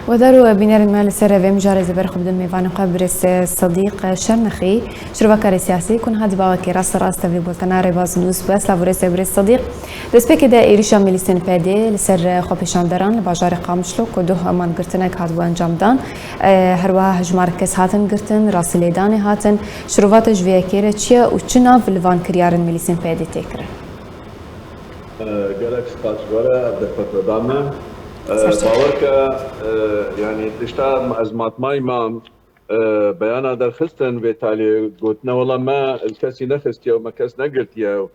ودارو بینر مال سر و مجارز برخو بدن میوان قبرس صدیق شرنخی شروع سیاسی کن هد با که راست وی بولتنا باز نوس بس لورس برس صدیق دسپک ده ایریشا ملیسن پده لسر خوابشان دران بازار قامشلو که دو من گرتنک هات و انجام دان هر واه هجمار کس هاتن گرتن راسلیدان هاتن شروعات جویه کره چیه و چنا فلوان کریارن ملیسن پده تکره جالك سپاسگزاره دفتردامه باور که يعني تشتا ازمات ماي ما بيانا در خستن بتالي قلتنا والله ما الكسي نخستيا وما كاس نقلتيا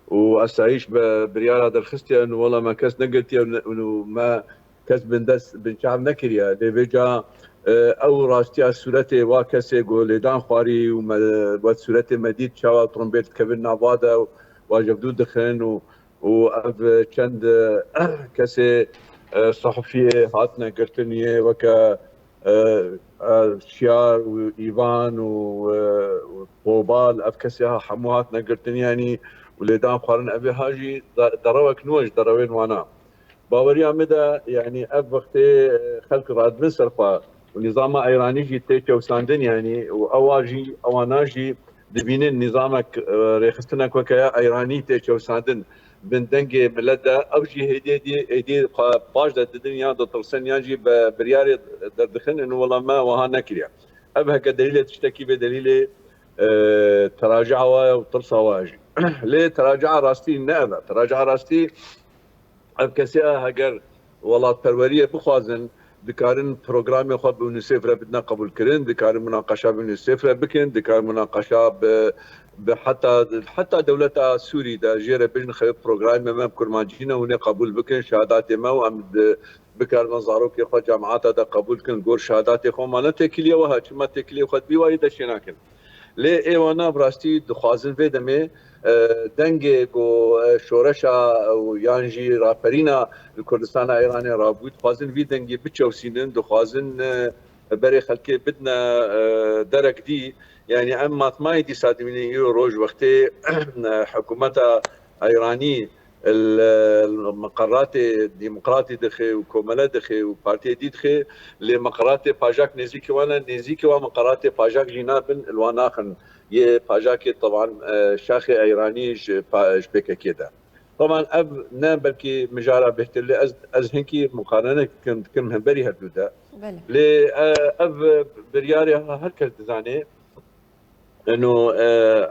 واسايش بريالا در خستيا انه والله ما كاس نقلتيا وما كاس بندس بنشعب نكريا دي بيجا او راستيا سورتي واكسي قوليدان خواري وسورتي مديد شاوا ترومبيت كبير نافادا واجبدو دخن و چند کسی صحفیه هاتنا گرتنیه وکا شیار و ایوان و بوبال اف کسی ها حمو هاتنا گرتنیه يعني وليدان خوارن ابي هاجي دروك نوج دروين وانا باوري عمدا يعني اف وقتي خلق راد من سرفا ونظام ايراني جي تيكا وساندن يعني واواجي اواناجي دبينين نظامك ريخستنك وكا ايراني تيكا وساندن بندنجي ملدا او جي هدي باش د الدنيا د ترسن يجي برياري دردخن انه والله ما وها نكريا ابها كدليل تشتكي بدليل تراجع وترسا واجي ليه تراجع راستي نابا تراجع راستي اب كسيا هجر والله التروريه بخوازن دكارن بروجرام خود بونيسيف بدنا قبول كرين دكارن مناقشه بونيسيف بكن دكارن مناقشه حتى دولة سوري دا جيرة بجن خير بروجرام ما كرمانجينا هنا قبول بكن شهادات ما وعمد بكار نظاروك يخو جامعات دا قبول كن غور شهادات يخو ما نتكليه وها ما تكليه خد بيواي دشيناكن ليه ايوانا براستي دخوازن في دمي دنگي جو شورشا ويانجي رابرينا الكردستان ايراني رابوت خوازن في دنگي بتشوسينن دخوازن بري خلكي بدنا درك دي يعني اما 8 مليون يورو روج وقتي حكومتها ايراني المقرات الديمقراطي دخي وكوملا دخي وبارتي دي دخي لمقرات باجاك نزيكي وانا نزيكي ومقرات باجاك جنابن الواناخن يه باجاكي طبعا شاخي ايراني شبيكه كده طبعا اب نام بلكي مجارة بهتلي از هنكي مقارنه كنت كم بري هدودا ل اب برياري هركز دزاني انه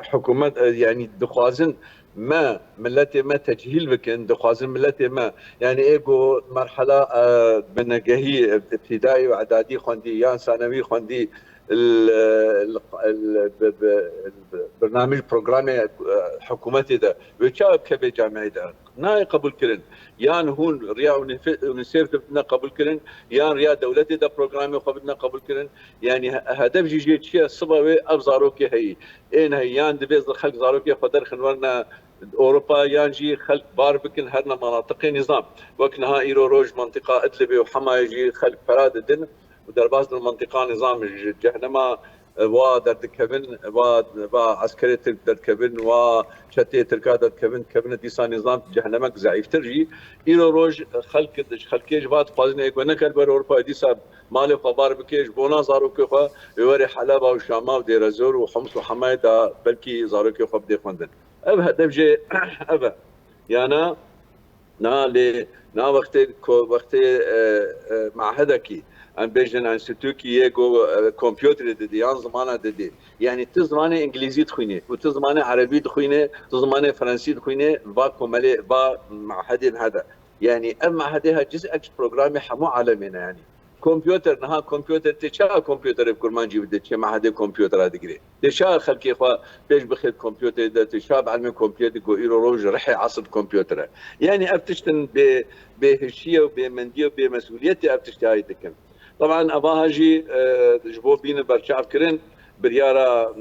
حكومات يعني دخوازن ما ملتي ما تجهيل بكن دخوازن ملتي ما يعني ايجو مرحله بنجهي ابتدائي واعدادي خوندي يا ثانوي خوندي البرنامج بروجرامي حكومتي ده ويتشاب كبي جامعي ده ناي قبول كرن يان هون ريا ونسيف بدنا قبول كرن يان ريا دولتي ده بروجرامي بدنا قبول كرن يعني هدف جيجي شيء صبوي ابزاروكي هي ان هي يان دبيز خلق زاروكي قدر خنورنا اوروبا يانجي خلق بار بكن هرنا مناطق نظام وكنها ايرو روج منطقه ادلبي وحما يجي خلق فراد الدن ودرباز المنطقه نظام جهنما ودر كبن وعسكري ترك كبن وشتي تركا كبن كبن ديسان نظام جهنمك ضعيف ترجي ايرو روج خلقيج بات قازن ايكو نكر بر اوروبا ديسا مالي خبار بكيج بونا زاروكي خو يوري حلب وشاما وديرزور وحمص وحمايدا بلكي زاروكي خو بدي خوندن اب هدف جي اب يعني نا وقت معهدكي ام بيجن انستيتوكي يجو كمبيوتر دي يان زمانه دي يعني تزمانه انجليزي تخوينه وتزمانه عربي تخوينه تزمانه فرنسي تخوينه با كمالي با معهد هذا يعني ام معهدها جزء اكس بروجرامي حمو عالمنا يعني كمبيوتر نها كمبيوتر تشا كمبيوتر بكرمانجي بدي تشا معهد كمبيوتر هذا تشا خلكي اخوا بيش بخير كمبيوتر ده تشا بعلم كمبيوتر جو ايرو روج رحي عصر كمبيوتر يعني ابتشتن بهشيه وبمنديه وبمسؤوليتي ابتشتي هاي تكن طبعا اباها جي جبو بين برشعب كرن بريارة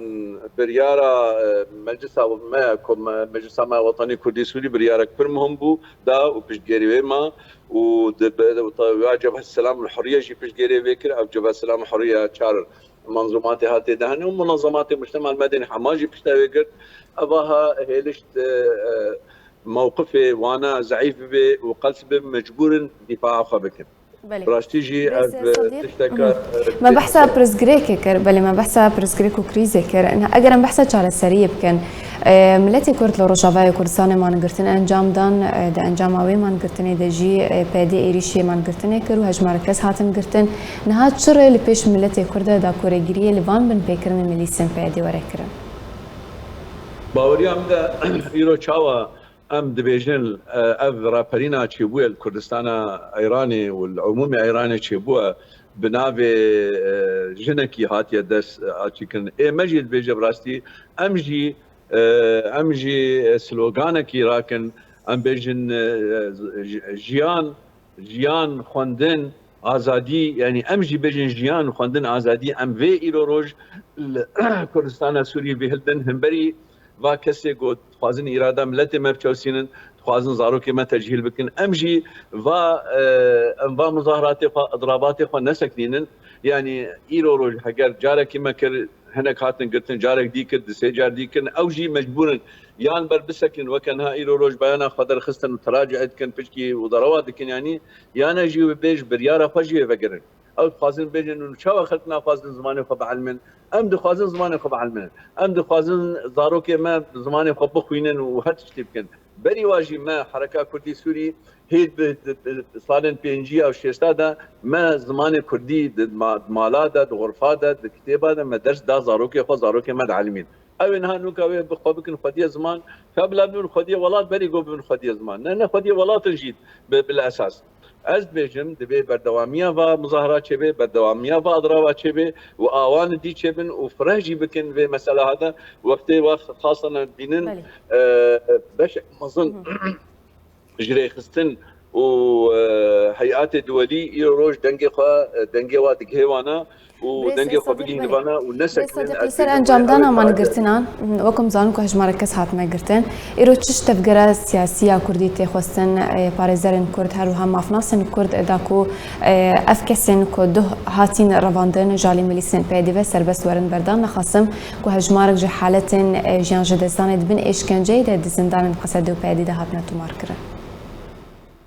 مجلس ما وطني كردي سوري بريارة كبر مهم بو دا وبشجيري ما وجبهة السلام والحرية جي بشجيري بكر او جبهة السلام والحرية شار منظومات هاتي دهن ومنظمات المجتمع المدني حماجي بشتاوي قرد اباها هيلشت موقفي وانا ضعيف به وقلت به مجبور دفاع خبكن براستيجي تشتكى ما بحثها برزغريك كر بل ما بحثها برزغريك وكريزي كر انها اگر بحثها على سريب كان ملتي كرد لو رجاوي كردستان ما نقرتن انجام دان د انجام اوي ما نقرتني دجي بادي ايريشي ما نقرتني كر وهج مركز هاتن قرتن نهات شر اللي بيش ملتي كرد دا كوريجري لفان بن بيكرن مليسن بادي وركرن باوريام دا ايرو تشاوا ام دبيجن اف رابرينا تشيبوه الكردستان ايراني والعمومي ايراني تشيبوه بنافي جنكي هاتي دس اتشكن اي مجد بيجي براستي امجي سلوغانكي راكن ام بيجن جيان خوندن آزادی يعني امجي بيجن جيان خوندن آزادی ام في ايرو روج كردستان سوري بهلدن همبري و کسی گفت خوازن ایرادا ملت مبچوسینن خوازن زاروکی ما تجهیل بکن امجی و مظاهرات و اضرابات خو نسکنینن يعني ایرو روج هگر جارکی ما کر هناك هاتن قلتن جارك ديكر دسي جار ديكر او جي مجبورن يان بر بسكن وكانها ايرو روج بيانا خضر خستن وتراجعت كان بشكي وضروات كن يعني يانا جي بيج بريارة فجي فقرن او خوازن بيجن انه شو خلتنا خوازن زماني خو بعلمن ام دو خوازن زماني خو بعلمن ام دو خوازن زاروكي ما زماني خو بخوينن وهتشتي بكن بري واجي ما حركه كردي سوري هيد صالن بي ان جي او شيستادا ما زماني كردي مالادا غرفادا كتابادا ما درس دا زاروكي خو زاروكي ما علمين او انها نوكا بخو بكن خديه زمان قبل من خديه ولات بري جو من خديه زمان لان خديه ولات جيد بالاساس از بيجم دبي بردواميا و مظاهرات شبه بردواميا و اضرابات شبه واوان دي شبن وفرجي بكن في مساله هذا وقت خاصه بينن باش مظن جري خستن وهيئات دولي يروج دنگي وادك هيوانا ودنگي خو بگی نوانا ونسك صديقي سر انجام دانا ما نگرتنان وكم زانو که هج مرکز هات ما گرتن ایرو چش تفگره سیاسیه کردی تخواستن پارێزەرên کرد هەروها مافناسên کرد داکو ev kesên ku duh hatîn revandirin jalî milîsên pêdî ve serbest werin berdan nexwasim ku hejmarek ji haletên jiyan ji destanê dibin êşkenceyê de di zindanên Qesedê û pêdî de hatine tomarkirin.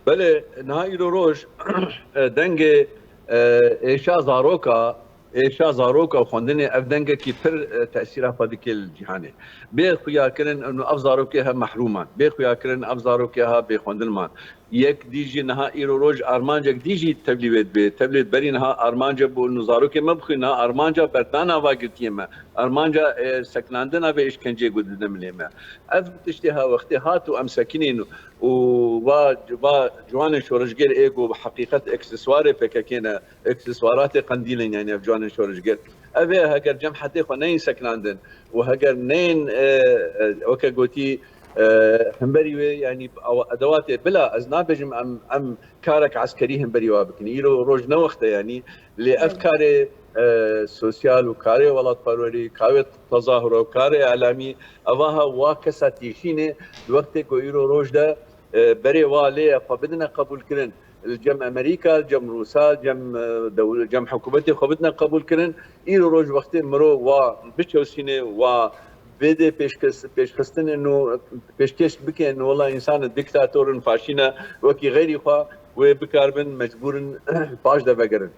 بله نهایی رو روش دنگ ایشا زاروکا خوندن اف دنگ کی پر تاثیر افادی الجهانی به خویا کرن انه اف زاروکه ها محرومان به خویا کرن اف زاروکه ها به خوندن مان یک دیجی نهایی رو روش ارمانجا دیجی تبلیغ بری نها ارمانجا بو انه زاروکه مبخینا ارمانجا بردانا واگتیه ما ارمانجا سکناندنا و اشکنجه گودنم لیما اف تشتها وقتی هاتو ام سکنین و جوان شورشگر ایگو حقیقت اکسسوار فککینا اکسسوارات قندیلین يعني في جوان شورشگر اوه هگر جمحتی خو نین سکناندن و هگر نین وکا گوتی همبري يعني ادوات بلا از نابجم ام كارك عسكري همبري وابكني يرو روج نوخته يعني لافكار سوسيال وكاري ولات پروري كاوي تظاهر وكاري اعلامي اواها واكساتيشينه الوقت كو يرو روج ده بري والي فبدنا قبول كرن الجم امريكا الجم روسا الجم دوله الجم حكومتي خبدنا قبول كرن يرو روج وقت مرو و بچوسينه و بده پیشخستن انه پیشکش بکن انه والله انسان دیکتاتور فاشینا وکی غیری خوا و بکاربن مجبورن باش ده بگرن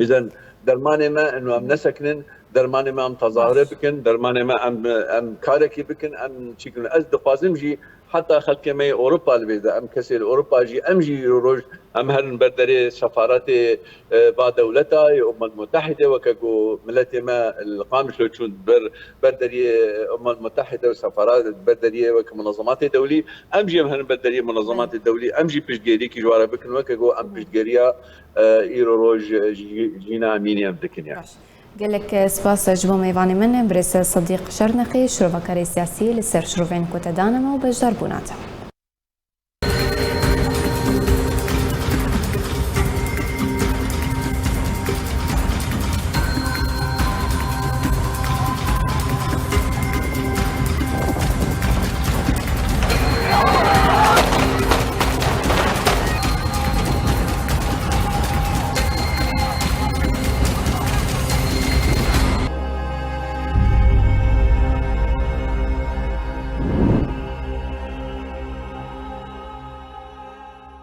اذا درمان ما انه ام نسکنن درمان ما ام تظاهره بکن درمان ما ام کارکی بکن ام چیکن از دخوازم جی حتى خلق ما اوروبا البيضاء ام كسر اوروبا جي ام جي روج ام هرن بردري سفارات با دولتها الامم المتحده وكاكو ملتي ما القامش لو تشون بردري الامم المتحده وسفارات بردري وكمنظمات دوليه ام جي هرن بردري منظمات الدوليه ام جي بيشجيري كي جواره بكن وكاكو ام بيشجيريا ايرو روج جينا اميني ام دكنيا قال لك سباس جبو ميفاني من بريس صديق شرنقي شروفكاري سياسي لسر شروفين كوتادانما وبجدار بوناتا